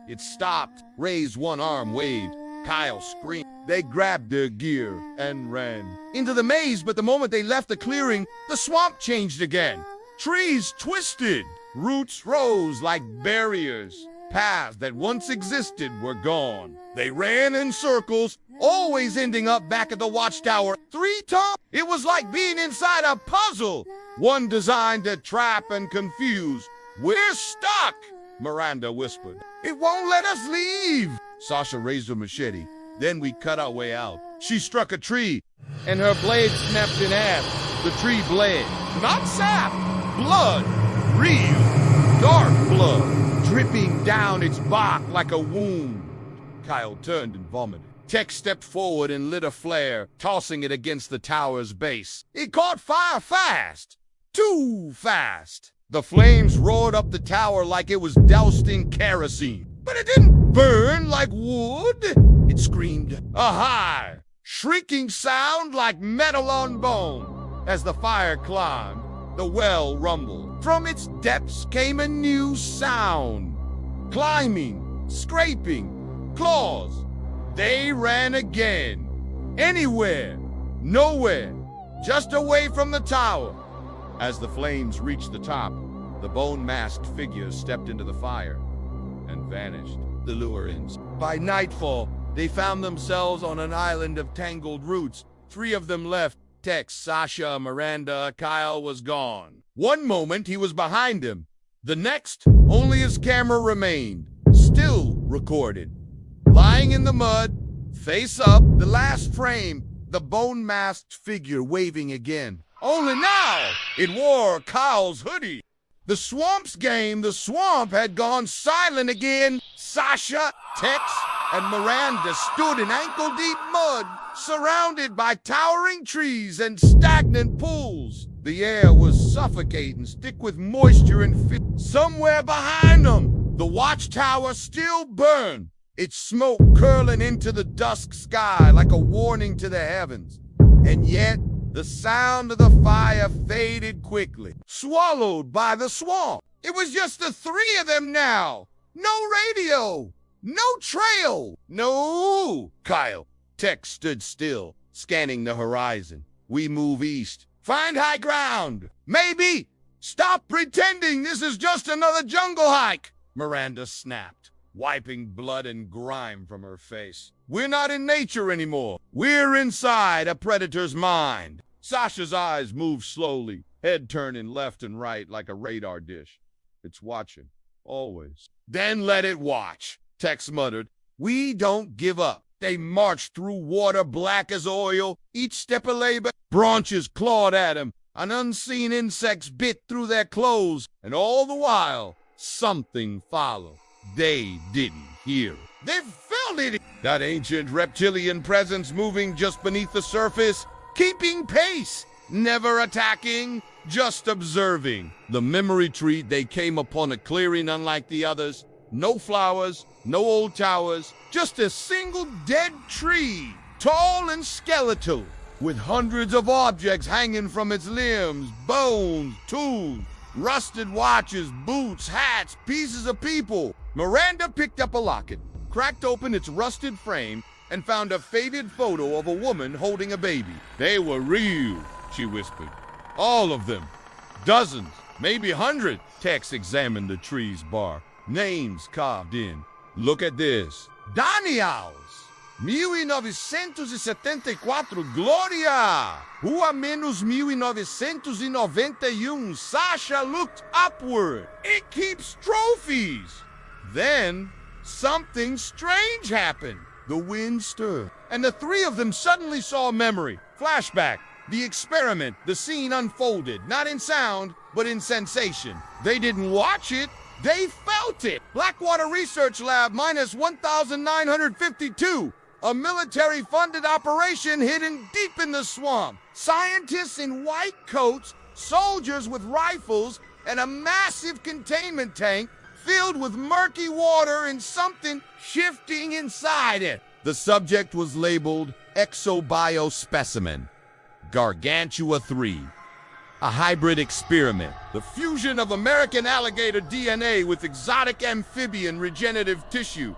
It stopped, raised one arm, waved. Kyle screamed. They grabbed their gear and ran into the maze, but the moment they left the clearing, the swamp changed again. Trees twisted, roots rose like barriers. Paths that once existed were gone. They ran in circles, always ending up back at the watchtower 3 times. It was like being inside a puzzle, one designed to trap and confuse. We're stuck, Miranda whispered. It won't let us leave. Sasha raised her machete. Then we cut our way out. She struck a tree, and her blade snapped in half. The tree bled. Not sap, blood. Real, dark blood, dripping down its bark like a wound. Kyle turned and vomited. Tex stepped forward and lit a flare, tossing it against the tower's base. It caught fire fast. Too fast. The flames roared up the tower like it was doused in kerosene. But it didn't burn like wood. It screamed a high, shrieking sound like metal on bone. As the fire climbed, the well rumbled. From its depths came a new sound. Climbing, scraping, claws. They ran again. Anywhere, nowhere, just away from the tower. As the flames reached the top, the bone-masked figures stepped into the fire and vanished. The Lurins. By nightfall, they found themselves on an island of tangled roots. 3 of them left. Tex, Sasha, Miranda, Kyle was gone. One moment, he was behind him. The next, only his camera remained, still recorded. Lying in the mud, face up, the last frame, the bone-masked figure waving again. Only now, it wore Kyle's hoodie. The swamp's game, the swamp had gone silent again. Sasha, Tex, and Miranda stood in ankle-deep mud, surrounded by towering trees and stagnant pools. The air was suffocating, thick with moisture and filth. Somewhere behind them, the watchtower still burned, its smoke curling into the dusk sky like a warning to the heavens. And yet, the sound of the fire faded quickly, swallowed by the swamp. It was just the 3 of them now. No radio, no trail, no. Kyle. Tex stood still, scanning the horizon. We move east. Find high ground. Maybe. Stop pretending this is just another jungle hike, Miranda snapped, wiping blood and grime from her face. We're not in nature anymore. We're inside a predator's mind. Sasha's eyes moved slowly, head turning left and right like a radar dish. It's watching, always. Then let it watch, Tex muttered. We don't give up. They marched through water black as oil, each step a labor. Branches clawed at him. An unseen insects bit through their clothes, and all the while, something followed. They didn't hear it. They felt it. That ancient reptilian presence moving just beneath the surface, keeping pace, never attacking, just observing. The memory tree they came upon a clearing unlike the others. No flowers, no old towers, just a single dead tree, tall and skeletal, with hundreds of objects hanging from its limbs, bones, tools, rusted watches, boots, hats, pieces of people. Miranda picked up a locket, cracked open its rusted frame, and found a faded photo of a woman holding a baby. They were real, she whispered. All of them. Dozens, maybe hundreds. Tex examined the tree's bark. Names carved in. Look at this. Daniels, 1974, Gloria. Rua menos 1991. Sasha looked upward. It keeps trophies. Then, something strange happened. The wind stirred, and the 3 of them suddenly saw a memory. Flashback. The experiment, the scene unfolded, not in sound, but in sensation. They didn't watch it. They felt it! Blackwater Research Lab minus 1,952. A military-funded operation hidden deep in the swamp. Scientists in white coats, soldiers with rifles, and a massive containment tank filled with murky water and something shifting inside it. The subject was labeled Exobiospecimen, Gargantua 3. A hybrid experiment. The fusion of American alligator DNA with exotic amphibian regenerative tissue.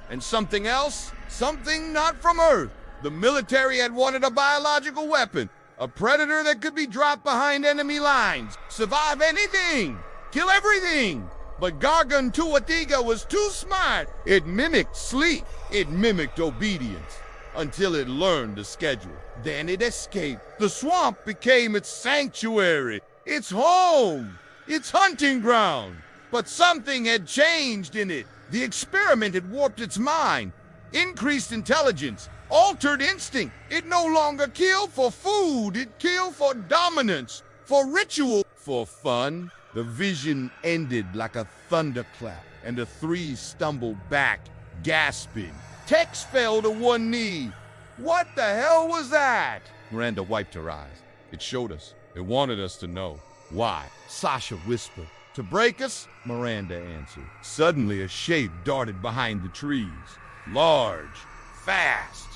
And something else? Something not from Earth. The military had wanted a biological weapon. A predator that could be dropped behind enemy lines. Survive anything. Kill everything. But Gargantuatiga was too smart. It mimicked sleep. It mimicked obedience. Until it learned the schedule. Then it escaped. The swamp became its sanctuary, its home, its hunting ground. But something had changed in it. The experiment had warped its mind, increased intelligence, altered instinct. It no longer killed for food, it killed for dominance, for ritual, for fun. The vision ended like a thunderclap, and the three stumbled back, gasping. Tex fell to one knee. What the hell was that? Miranda wiped her eyes. It showed us. It wanted us to know. Why? Sasha whispered. To break us? Miranda answered. Suddenly a shape darted behind the trees. Large, fast.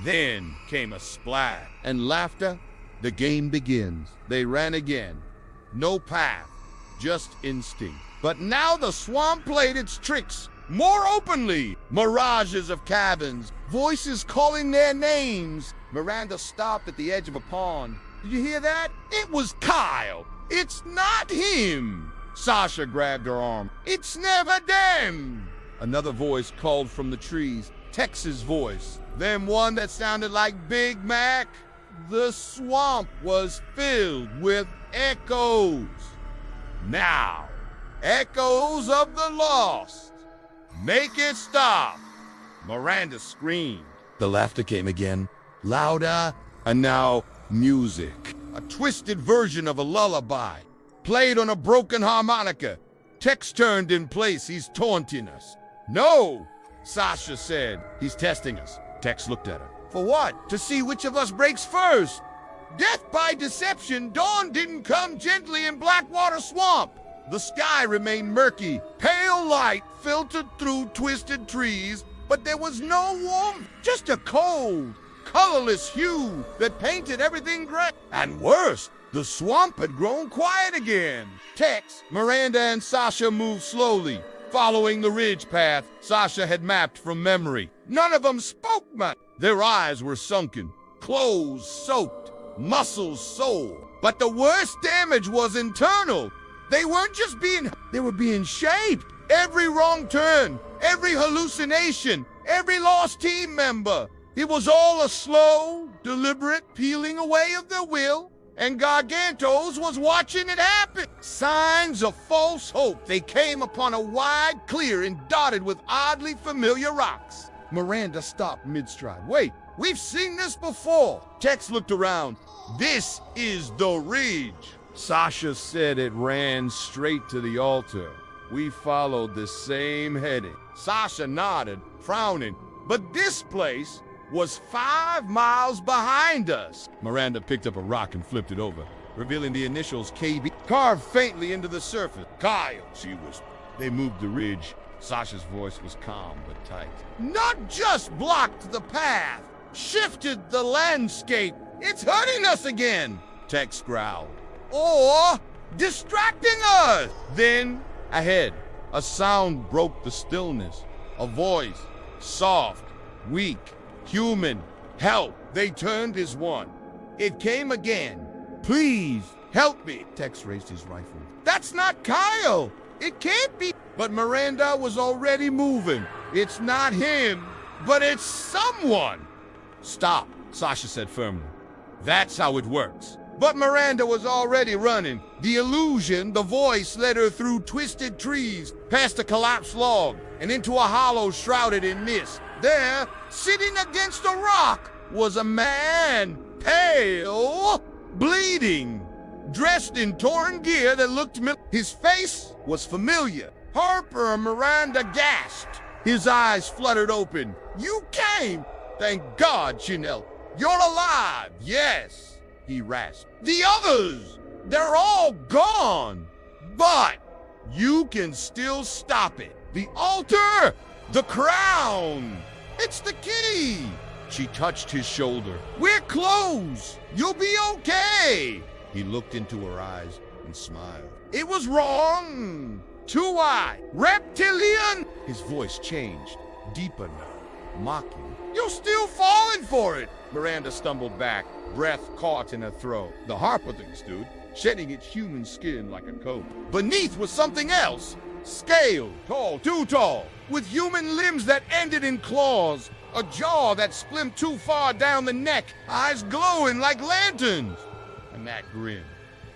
Then came a splash. And laughter. The game begins. They ran again. No path, just instinct. But now the swamp played its tricks. More openly, mirages of cabins, voices calling their names. Miranda stopped at the edge of a pond. Did you hear that? It was Kyle. It's not him. Sasha grabbed her arm. It's never them. Another voice called from the trees. Tex's voice. Then one that sounded like Big Mac. The swamp was filled with echoes. Now, echoes of the lost. Make it stop! Miranda screamed. The laughter came again, louder, and now music. A twisted version of a lullaby, played on a broken harmonica. Tex turned in place. He's taunting us. No, Sasha said. He's testing us. Tex looked at her. For what? To see which of us breaks first. Death by deception. Dawn didn't come gently in Blackwater Swamp. The sky remained murky. Pale light filtered through twisted trees, but there was no warmth, just a cold, colorless hue that painted everything gray. And worse, the swamp had grown quiet again. Tex, Miranda, and Sasha moved slowly, following the ridge path Sasha had mapped from memory. None of them spoke much. Their eyes were sunken, clothes soaked, muscles sore. But the worst damage was internal. They weren't just they were being shaped. Every wrong turn, every hallucination, every lost team member. It was all a slow, deliberate peeling away of their will, and Gargantos was watching it happen. Signs of false hope. They came upon a wide clearing dotted with oddly familiar rocks. Miranda stopped mid-stride. Wait, we've seen this before. Tex looked around. This is the ridge. Sasha said it ran straight to the altar. We followed the same heading. Sasha nodded, frowning. But this place was 5 miles behind us. Miranda picked up a rock and flipped it over, revealing the initials KB carved faintly into the surface. Kyle, she whispered. They moved the ridge. Sasha's voice was calm but tight. Not just blocked the path, shifted the landscape. It's hurting us again, Tex growled. Or distracting us. Then, ahead, a sound broke the stillness. A voice, soft, weak, human. Help! They turned as one. It came again. Please, help me. Tex raised his rifle. That's not Kyle. It can't be. But Miranda was already moving. It's not him, but it's someone. Stop, Sasha said firmly. That's how it works. But Miranda was already running. The illusion, the voice, led her through twisted trees, past a collapsed log, and into a hollow shrouded in mist. There, sitting against a rock, was a man, pale, bleeding, dressed in torn gear that looked his face was familiar. Harper and Miranda gasped. His eyes fluttered open. You came! Thank God, Chanel. You're alive, yes. He rasped. The others! They're all gone! But you can still stop it. The altar! The crown! It's the key! She touched his shoulder. We're close! You'll be okay! He looked into her eyes and smiled. It was wrong! Two-eye! Reptilian! His voice changed, deeper now, mocking. You're still falling for it! Miranda stumbled back, breath caught in her throat. The harper thing stood, shedding its human skin like a coat. Beneath was something else. Scaled, tall, too tall, with human limbs that ended in claws, a jaw that split too far down the neck, eyes glowing like lanterns. And that grin.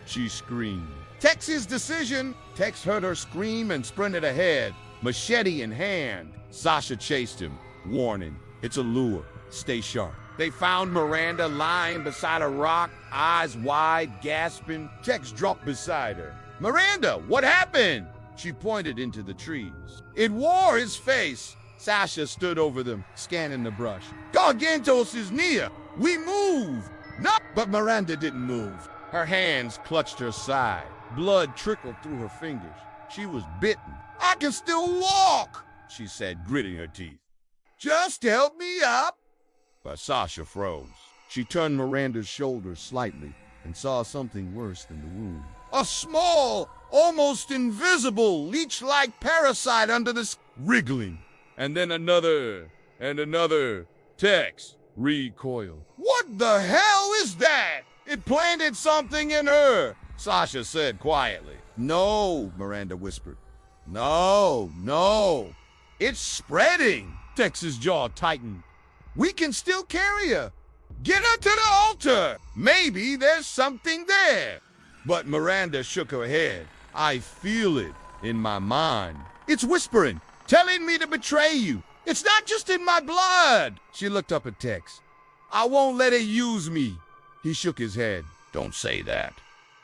She screamed. Tex's decision. Tex heard her scream and sprinted ahead, machete in hand. Sasha chased him, warning, it's a lure. Stay sharp. They found Miranda lying beside a rock, eyes wide, gasping. Tex dropped beside her. Miranda, what happened? She pointed into the trees. It wore his face. Sasha stood over them, scanning the brush. Gargantos is near. We move. No, but Miranda didn't move. Her hands clutched her side. Blood trickled through her fingers. She was bitten. I can still walk, she said, gritting her teeth. Just help me up. But Sasha froze. She turned Miranda's shoulders slightly and saw something worse than the wound. A small, almost invisible, leech-like parasite under the wriggling. And then another, and another. Tex recoiled. What the hell is that? It planted something in her, Sasha said quietly. No, Miranda whispered. No. It's spreading. Tex's jaw tightened. We can still carry her. Get her to the altar. Maybe there's something there. But Miranda shook her head. I feel it in my mind. It's whispering, telling me to betray you. It's not just in my blood. She looked up at Tex. I won't let it use me. He shook his head. Don't say that.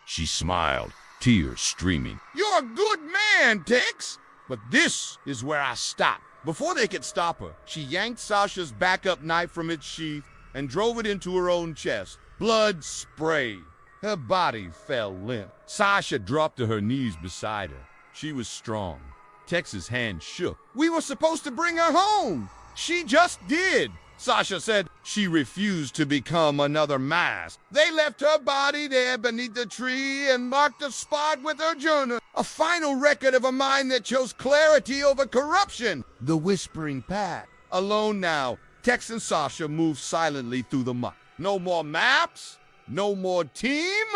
She smiled, tears streaming. You're a good man, Tex. But this is where I stop. Before they could stop her, she yanked Sasha's backup knife from its sheath and drove it into her own chest. Blood sprayed. Her body fell limp. Sasha dropped to her knees beside her. She was strong. Tex's hand shook. We were supposed to bring her home. She just did. Sasha said she refused to become another mask. They left her body there beneath the tree and marked the spot with her journal. A final record of a mind that chose clarity over corruption. The whispering path. Alone now, Tex and Sasha moved silently through the muck. No more maps, no more team,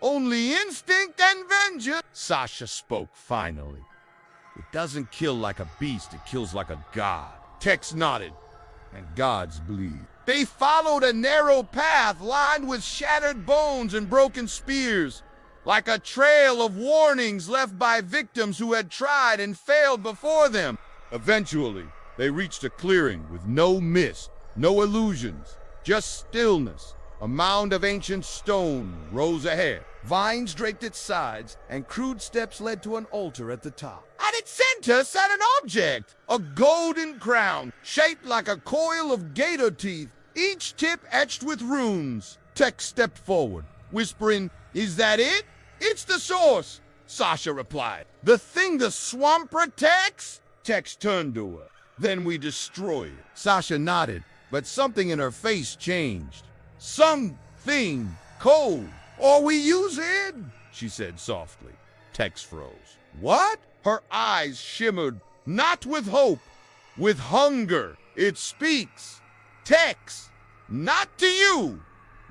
only instinct and vengeance. Sasha spoke finally. It doesn't kill like a beast, it kills like a god. Tex nodded. And gods bleed. They followed a narrow path lined with shattered bones and broken spears, like a trail of warnings left by victims who had tried and failed before them. Eventually, they reached a clearing with no mist, no illusions, just stillness. A mound of ancient stone rose ahead. Vines draped its sides, and crude steps led to an altar at the top. At its center sat an object, a golden crown, shaped like a coil of gator teeth, each tip etched with runes. Tex stepped forward, whispering, Is that it? It's the source, Sasha replied. The thing the swamp protects? Tex turned to her. Then we destroy it. Sasha nodded, but something in her face changed. Something cold. Or we use it, she said softly. Tex froze. What? Her eyes shimmered, not with hope, with hunger. It speaks. Tex, not to you,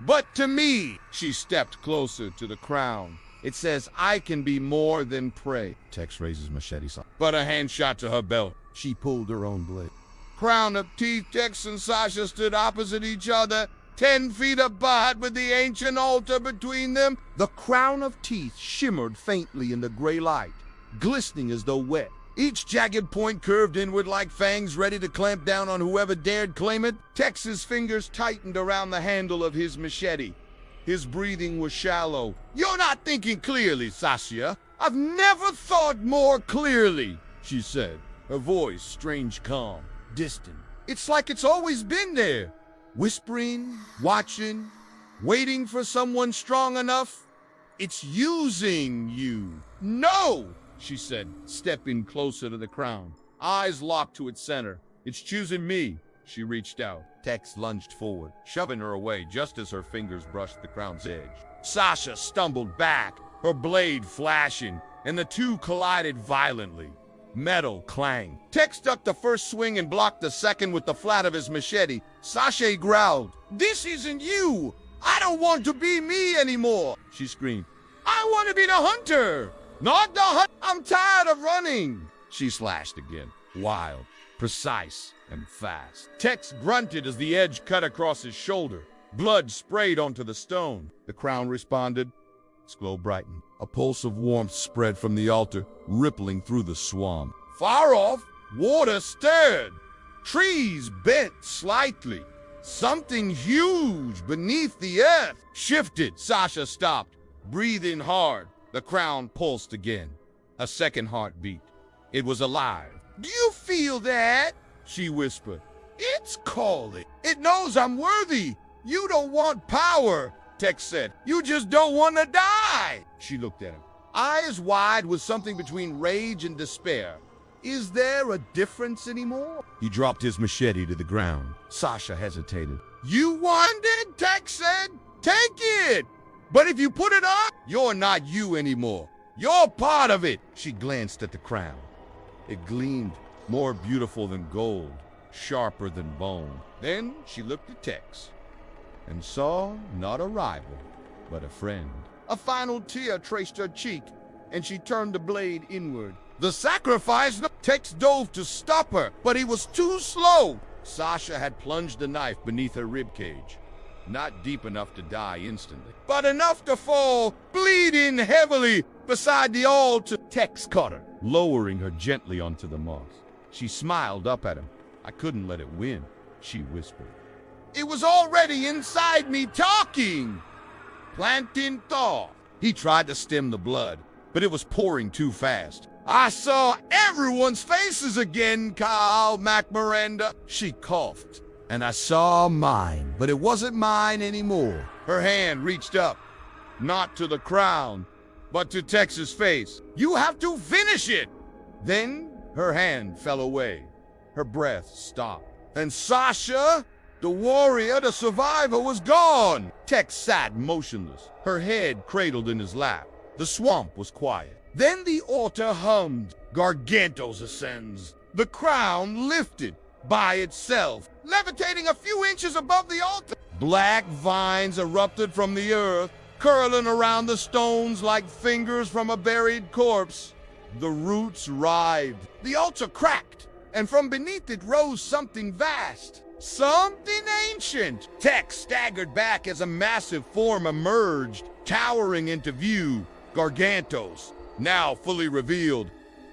but to me. She stepped closer to the crown. It says, I can be more than prey. Tex raises machete. But her hand shot to her belt. She pulled her own blade. Crown of teeth, Tex and Sasha stood opposite each other, 10 feet apart with the ancient altar between them. The crown of teeth shimmered faintly in the gray light, glistening as though wet. Each jagged point curved inward like fangs ready to clamp down on whoever dared claim it. Tex's fingers tightened around the handle of his machete. His breathing was shallow. You're not thinking clearly, Sasha. I've never thought more clearly, she said, her voice strange calm, distant. It's like it's always been there. Whispering, watching, waiting for someone strong enough. It's using you. No, she said, stepping closer to the crown. Eyes locked to its center. It's choosing me. She reached out. Tex lunged forward, shoving her away just as her fingers brushed the crown's edge. Sasha stumbled back, her blade flashing, and the two collided violently. Metal clanged. Tex ducked the first swing and blocked the second with the flat of his machete. Sasha growled, "This isn't you! I don't want to be me anymore!" She screamed, "I want to be the hunter, not the hunt! I'm tired of running!" She slashed again, wild, precise, and fast. Tex grunted as the edge cut across his shoulder. Blood sprayed onto the stone. The crown responded. Its glow brightened. A pulse of warmth spread from the altar, rippling through the swamp. Far off, water stirred. Trees bent slightly. Something huge beneath the earth shifted. Sasha stopped, breathing hard. The crown pulsed again. A second heartbeat. It was alive. "Do you feel that?" she whispered. "It's calling. It knows I'm worthy. You don't want power," Tex said. "You just don't want to die." She looked at him, eyes wide with something between rage and despair. "Is there a difference anymore?" He dropped his machete to the ground. Sasha hesitated. "You want it?" Tex said. "Take it. But if you put it on, you're not you anymore. You're part of it." She glanced at the crown. It gleamed, more beautiful than gold, sharper than bone. Then she looked at Tex and saw not a rival, but a friend. A final tear traced her cheek, and she turned the blade inward. The sacrifice! Tex dove to stop her, but he was too slow. Sasha had plunged the knife beneath her ribcage. Not deep enough to die instantly, but enough to fall, bleeding heavily, beside the altar. Tex caught her, lowering her gently onto the moss. She smiled up at him. "I couldn't let it win," she whispered. "It was already inside me talking, planting thought." He tried to stem the blood, but it was pouring too fast. "I saw everyone's faces again, Kyle McMiranda." She coughed. "And I saw mine, but it wasn't mine anymore." Her hand reached up, not to the crown, but to Tex's face. "You have to finish it!" Then her hand fell away. Her breath stopped. And Sasha, the warrior, the survivor, was gone. Tex sat motionless, her head cradled in his lap. The swamp was quiet. Then the altar hummed. Gargantos ascends. The crown lifted by itself, levitating a few inches above the altar. Black vines erupted from the earth, curling around the stones like fingers from a buried corpse. The roots writhed. The altar cracked, and from beneath it rose something vast. Something ancient. Tex staggered back as a massive form emerged, towering into view. Gargantos, now fully revealed.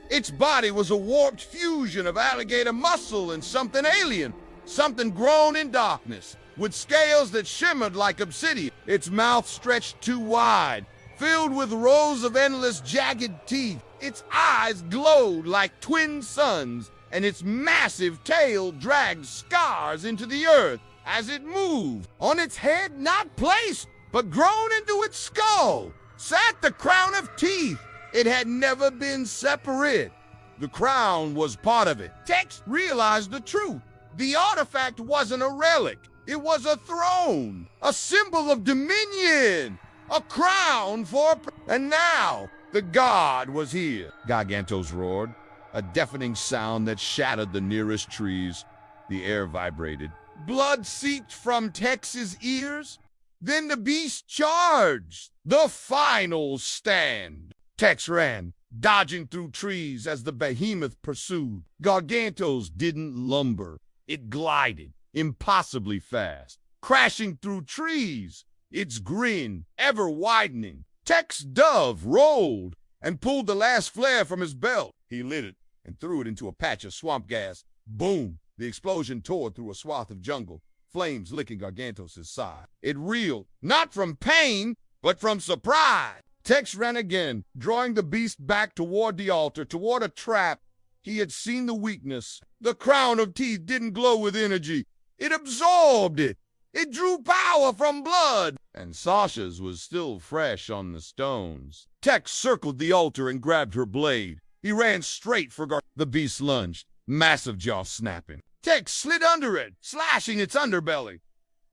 Its body was a warped fusion of alligator muscle and something alien, something grown in darkness, with scales that shimmered like obsidian. Its mouth stretched too wide, filled with rows of endless jagged teeth. Its eyes glowed like twin suns, and its massive tail dragged scars into the earth as it moved. On its head, not placed, but grown into its skull, sat the crown of teeth. It had never been separate. The crown was part of it. Tex realized the truth. The artifact wasn't a relic. It was a throne, a symbol of dominion, a crown for... And now, the god was here. Gargantos roared, a deafening sound that shattered the nearest trees. The air vibrated. Blood seeped from Tex's ears. Then the beast charged. The final stand. Tex ran, dodging through trees as the behemoth pursued. Gargantos didn't lumber. It glided, impossibly fast, crashing through trees, its grin ever widening. Tex dove rolled and pulled the last flare from his belt. He lit it and threw it into a patch of swamp gas. Boom! The explosion tore through a swath of jungle, flames licking Gargantos' side. It reeled, not from pain, but from surprise. Tex ran again, drawing the beast back toward the altar, toward a trap. He had seen the weakness. The crown of teeth didn't glow with energy. It absorbed it. It drew power from blood. And Sasha's was still fresh on the stones. Tex circled the altar and grabbed her blade. He ran straight for The beast lunged, massive jaw snapping. Tex slid under it, slashing its underbelly,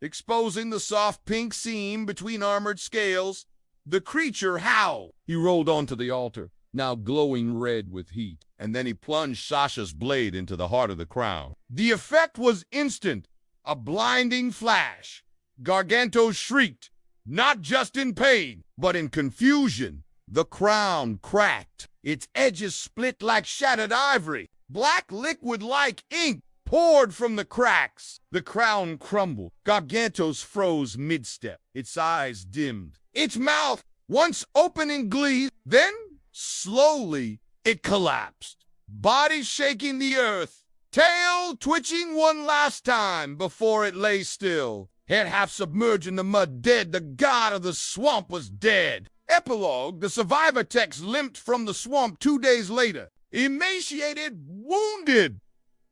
exposing the soft pink seam between armored scales. The creature howled. He rolled onto the altar, now glowing red with heat, and then he plunged Sasha's blade into the heart of the crown. The effect was instant, a blinding flash. Garganto shrieked, not just in pain, but in confusion. The crown cracked. Its edges split like shattered ivory. Black liquid like ink poured from the cracks. The crown crumbled. Gargantos froze mid-step. Its eyes dimmed. Its mouth, once open in glee, then, slowly, it collapsed. Body shaking the earth. Tail twitching one last time before it lay still. Head half submerged in the mud, dead. The god of the swamp was dead. Epilogue, the survivor Tex limped from the swamp 2 days later. Emaciated, wounded,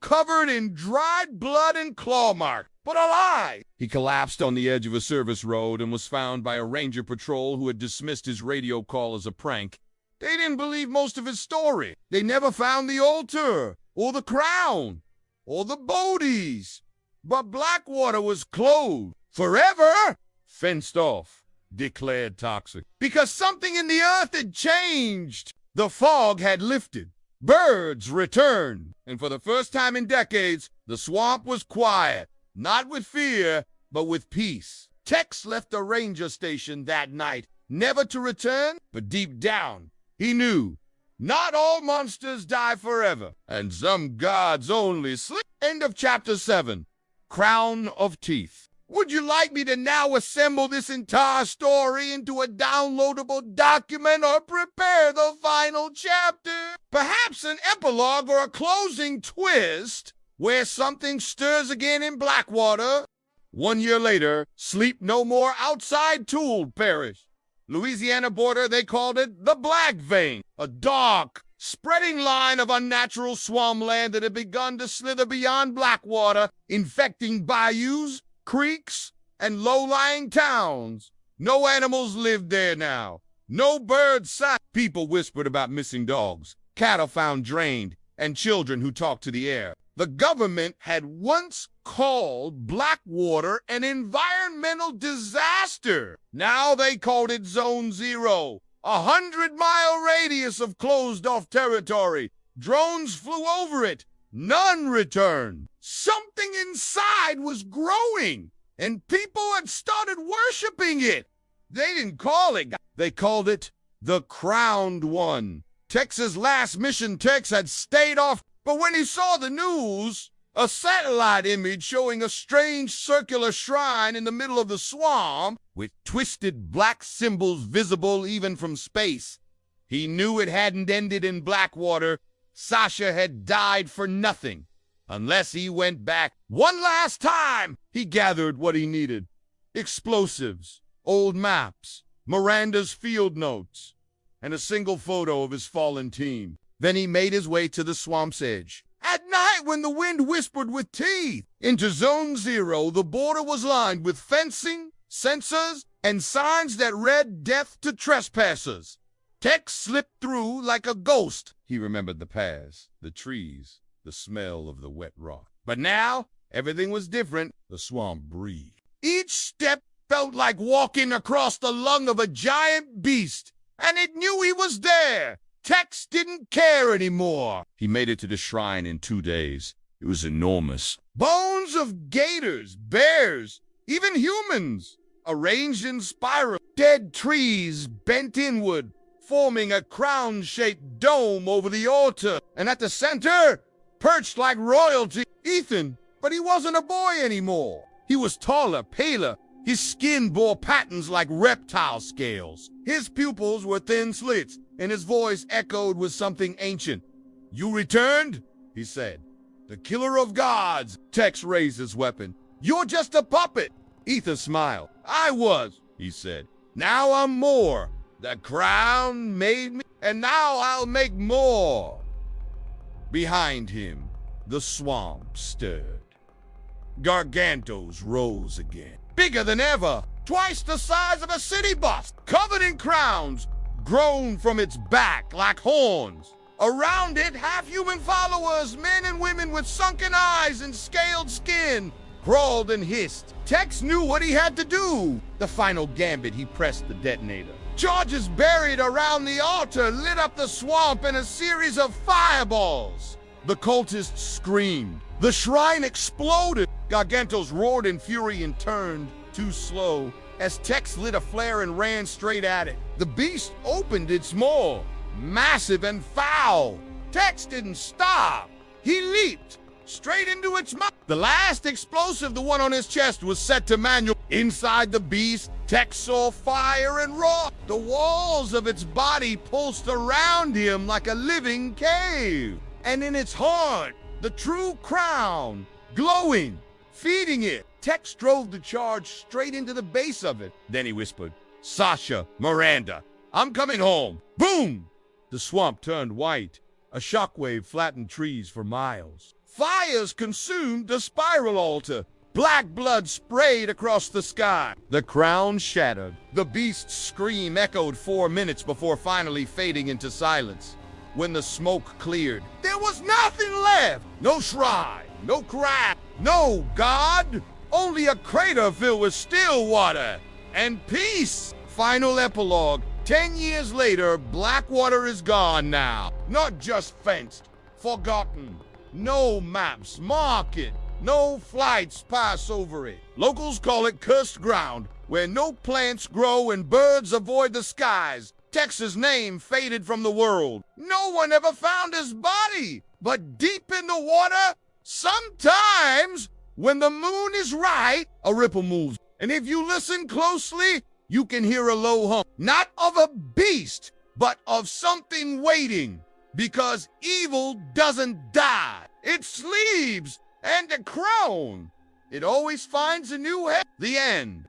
covered in dried blood and claw marks, but alive. He collapsed on the edge of a service road and was found by a ranger patrol who had dismissed his radio call as a prank. They didn't believe most of his story. They never found the altar, or the crown, or the bodies. But Blackwater was closed. Forever? Fenced off. Declared toxic. Because something in the earth had changed. The fog had lifted. Birds returned. And for the first time in decades, the swamp was quiet. Not with fear, but with peace. Tex left the ranger station that night, never to return, but deep down, he knew. Not all monsters die forever, and some gods only sleep. End of chapter 7. Crown of Teeth. Would you like me to now assemble this entire story into a downloadable document or prepare the final chapter? Perhaps an epilogue or a closing twist where something stirs again in Blackwater. 1 year later, sleep no more outside Tool Parish. Louisiana border, they called it the Black Vein, a dark, spreading line of unnatural swampland that had begun to slither beyond Blackwater, infecting bayous, creeks, and low-lying towns. No animals lived there now. No birds sang. People whispered about missing dogs, cattle found drained, and children who talked to the air. The government had once called Blackwater an environmental disaster. Now they called it Zone Zero, a 100-mile radius of closed-off territory. Drones flew over it. None returned. Something inside was growing, and people had started worshiping it. They didn't call it. They called it the Crowned One. Tex's last mission, Tex had stayed off, but when he saw the news, a satellite image showing a strange circular shrine in the middle of the swamp, with twisted black symbols visible even from space, he knew it hadn't ended in Blackwater. Sasha had died for nothing, unless he went back one last time. He gathered what he needed: explosives, old maps, Miranda's field notes, and a single photo of his fallen team. Then he made his way to the swamp's edge. At night, when the wind whispered with teeth, into Zone Zero, the border was lined with fencing, sensors, and signs that read death to trespassers. Tex slipped through like a ghost. He remembered the paths, the trees, the smell of the wet rock. But now, everything was different. The swamp breathed. Each step felt like walking across the lung of a giant beast, and it knew he was there. Tex didn't care anymore. He made it to the shrine in 2 days. It was enormous. Bones of gators, bears, even humans, arranged in spiral. Dead trees bent inward, forming a crown-shaped dome over the altar. And at the center, perched like royalty, Ethan. But he wasn't a boy anymore. He was taller, paler. His skin bore patterns like reptile scales. His pupils were thin slits, and his voice echoed with something ancient. "You returned?" he said. "The killer of gods." Tex raised his weapon. "You're just a puppet." Ethan smiled. "I was," he said. "Now I'm more. The crown made me, and now I'll make more." Behind him, the swamp stirred. Gargantos rose again, bigger than ever, twice the size of a city bus, covered in crowns, grown from its back like horns. Around it, half-human followers, men and women with sunken eyes and scaled skin, crawled and hissed. Tex knew what he had to do. The final gambit, he pressed the detonator. Charges buried around the altar lit up the swamp in a series of fireballs. The cultists screamed. The shrine exploded. Gargantos roared in fury and turned, too slow, as Tex lit a flare and ran straight at it. The beast opened its maw, massive and foul. Tex didn't stop. He leaped straight into its mouth. The last explosive, the one on his chest, was set to manual. Inside the beast, Tex saw fire and roar. The walls of its body pulsed around him like a living cave. And in its heart, the true crown, glowing, feeding it. Tex drove the charge straight into the base of it. Then he whispered, "Sasha, Miranda, I'm coming home." Boom! The swamp turned white. A shockwave flattened trees for miles. Fires consumed the spiral altar. Black blood sprayed across the sky. The crown shattered. The beast's scream echoed 4 minutes before finally fading into silence. When the smoke cleared, there was nothing left. No shrine, no crap, no god. Only a crater filled with still water and peace. Final epilogue. 10 years later, Blackwater is gone now. Not just fenced, forgotten. No maps mark it. No flights pass over it. Locals call it cursed ground, where no plants grow and birds avoid the skies. Tex's name faded from the world. No one ever found his body. But deep in the water, sometimes, when the moon is right, a ripple moves. And if you listen closely, you can hear a low hum. Not of a beast, but of something waiting. Because evil doesn't die. It sleeps. And the crown, it always finds a new head. The end.